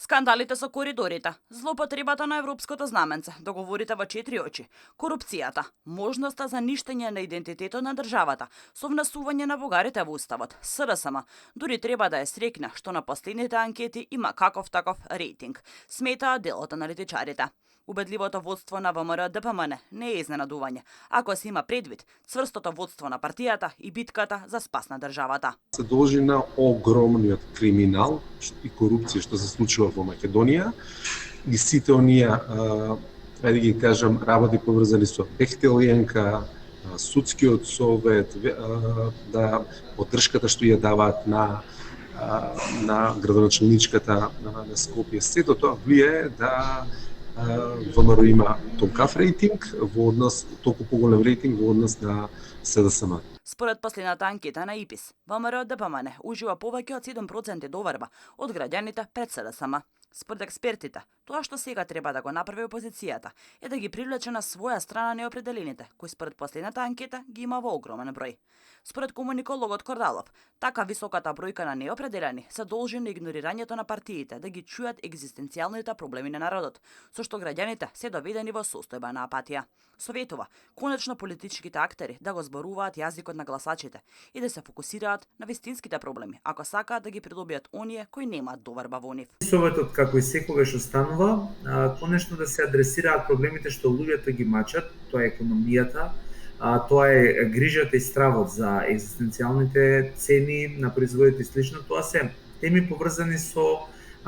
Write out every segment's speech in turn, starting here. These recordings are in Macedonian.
Скандалите со коридорите, злоупотребата на европското знаменце, договорите во 4 очи, корупцијата, можноста за ништење на идентитетот на државата, со внесување на бугарите во уставот, СДСМ, дури треба да е среќна што на последните анкети има каков таков рейтинг, сметаа дел од аналитичарите. Убедливото водство на ВМРО ДПМН не е изненадување, ако се има предвид цврстото водство на партијата и битката за спас на државата. Се должи на огромниот криминал и корупција што се случува во Македонија и сите оние, да ги кажам, работи поврзани со Бехтелиенка, судскиот совет, да поддршката што ја даваат на градоначалничката на Скопје. Сето тоа влијае да ВМРО има толкав рейтинг во однос, толку поголем рейтинг во однос на СДСМ. Според последната анкета на ИПИС, ВМРО ДПМН ужива повеќе од 7% доверба од граѓаните пред СДСМ. Според експертите, тоа што сега треба да го направи опозицијата е да ги привлече на своја страна неопределените, кои според последната анкета ги има во огромен број. Според комуникологот Кордалов, така високата бројка на неопределени се должи на игнорирањето на партиите да ги чујат екзистенцијалните проблеми на народот, со што граѓаните се доведени во состојба на апатија. Советува конечно политичките актери да го зборуваат јазикот на гласачите и да се фокусираат на вистинските проблеми, ако сакаат да ги придобијат оние кои немаат доверба во нив. Советот, како и секогаш останува, конечно да се адресираат проблемите што луѓето ги мачат, тоа е економијата, тоа е грижата и стравот за екзистенцијалните цени на производите и слично. Тоа се теми поврзани со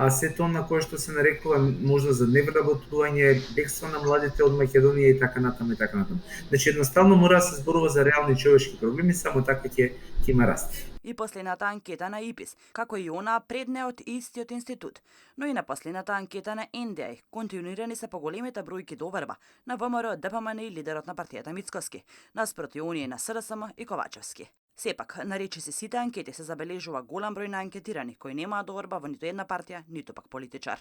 сето на кое што се нарекува можда за невработување, бегство на младите од Македонија и така натаму и така натаму. Значи едноставно мора да се зборува за реални човечки проблеми, само така ќе има раст. И последната анкета на ИПИС, како и она пред неа од истиот институт, но и на последната анкета на НДА, континуирани се поголемите бројки доверба на ВМРО ДПМН и лидерот на партијата Мицкоски, наспроти оние на СДСМ и Ковачевски. Сепак, наречиси сите анкети се забележува голем број на анкетирани кои немаат доверба во ниту една партија, ниту пак политичар.